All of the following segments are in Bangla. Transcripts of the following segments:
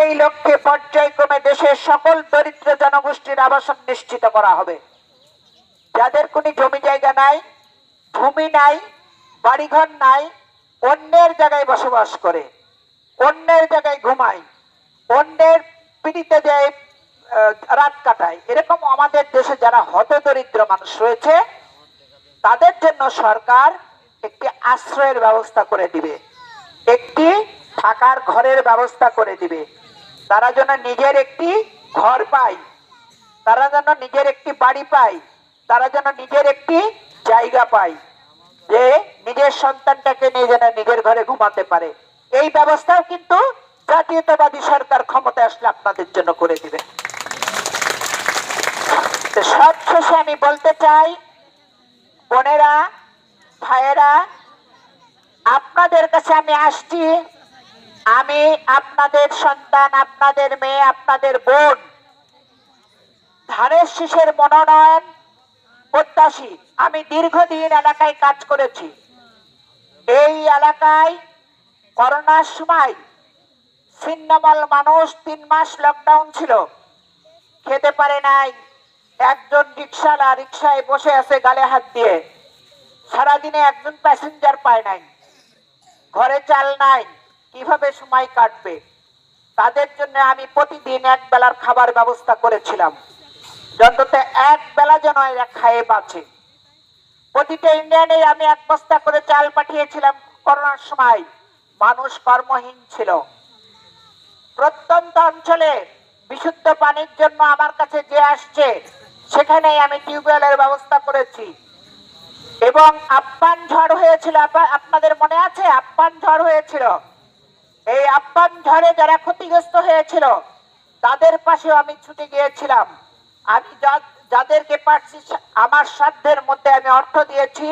সেই লক্ষ্যে পর্যায়ক্রমে দেশের সকল দরিদ্র জনগোষ্ঠীর আবাসন নিশ্চিত করা হবে। যাদের কোনো জমি জায়গা নাই, ভূমি নাই, বাড়িঘর নাই, অন্যের জায়গায় বসবাস করে, অন্যের জায়গায় ঘুমায়, অন্যের পিড়িতে যায় রাত কাটায়, এরকম আমাদের দেশে যারা হতদরিদ্র মানুষ রয়েছে তাদের জন্য সরকার একটি আশ্রয়ের ব্যবস্থা করে দিবে, একটি থাকার ঘরের ব্যবস্থা করে দিবে। তারা যেন নিজের একটি ঘর পায়, তারা যেন নিজের একটি বাড়ি পায়, তারা যেন নিজের একটি জায়গা পায়, যে নিজের সন্তানটাকে নিয়ে যেন নিজের ঘরে ঘুমাতে পারে। এই ব্যবস্থাও কিন্তু জাতীয়তাবাদী সরকার ক্ষমতায় আসলে আপনাদের জন্য করে দিবে। সবশেষে আমি বলতে চাই, বোনেরা, ভাইয়েরা, আপনাদের কাছে আমি আসছি। আমি আপনাদের সন্তান, আপনাদের মেয়ে, আপনাদের বোন, ধানের শীষের মনোনয়ন প্রত্যাশী। আমি দীর্ঘদিন এলাকায় কাজ করেছি। এই এলাকায় করোনার সময় ছিন্নমূল মানুষ, 3 মাস লকডাউন ছিল, খেতে পারে নাই। একজন রিক্সাওয়ালা রিক্সায় বসে আছে গালে হাত দিয়ে, সারাদিনে একজন প্যাসেঞ্জার পায় নাই, ঘরে চাল নাই, কিভাবে সময় কাটবে? তাদের জন্য আমি প্রতিদিন এক বেলার খাবার ব্যবস্থা করেছিলাম, অন্তত এক বেলা যেন এরা খায়ে বাঁচে। প্রতিটা ইউনিয়নে আমি 1 বস্তা করে চাল পাঠিয়েছিলাম। করোনার সময় মানুষ কর্মহীন ছিল। প্রত্যন্ত অঞ্চলে বিশুদ্ধ পানির জন্য আমার কাছে যে আসছে সেখানেই আমি টিউবওয়েলের ব্যবস্থা করেছি। এবং আপ্পান ঝড় হয়েছিল, আপনাদের মনে আছে? আপ্পান ঝড় হয়েছিল। এই আপ্পান ঝড়ে যারা ক্ষতিগ্রস্ত হয়েছিল তাদের পাশেও আমি ছুটে গিয়েছিলাম। আমি যাদেরকে পারছি আমার সাধ্যের মধ্যে আমি অর্থ দিয়েছি,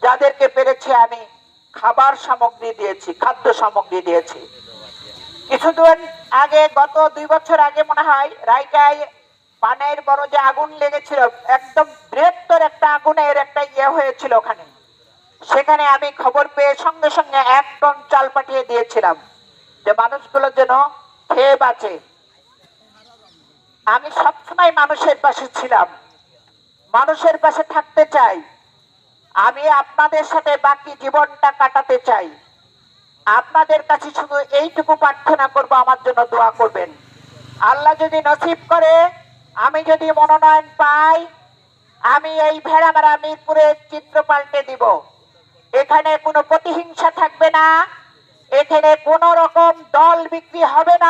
যাদেরকে পেরেছি আমি খাবার সামগ্রী দিয়েছি, খাদ্য সামগ্রী দিয়েছি। কিছুদিন আগে, গত 2 বছর আগে মনে হয়, রায়কায় পানের বড় যে আগুন লেগেছিল, একদম বৃহত্তর একটা আগুনের একটা হয়েছিল ওখানে। সেখানে আমি খবর পেয়ে সঙ্গে সঙ্গে 1 টন চাল পাঠিয়ে দিয়েছিলাম, যে মানুষগুলোর যেন খেয়ে বাঁচে। আমি সবসময় মানুষের পাশে ছিলাম, মানুষের পাশে থাকতে চাই। আমি আপনাদের সাথে বাকি জীবনটা কাটাতে চাই। আপনাদের কাছে শুধু এইটুকু প্রার্থনা করব, আমার জন্য দোয়া করবেন। আল্লাহ যদি নসিব করে, আমি যদি মনোনয়ন পাই, আমি এই ভেড়ামারা মিরপুরের চিত্র পাল্টে দিব। এখানে কোনো প্রতিহিংসা থাকবে না, এখানে কোনো রকম দল বিক্রি হবে না।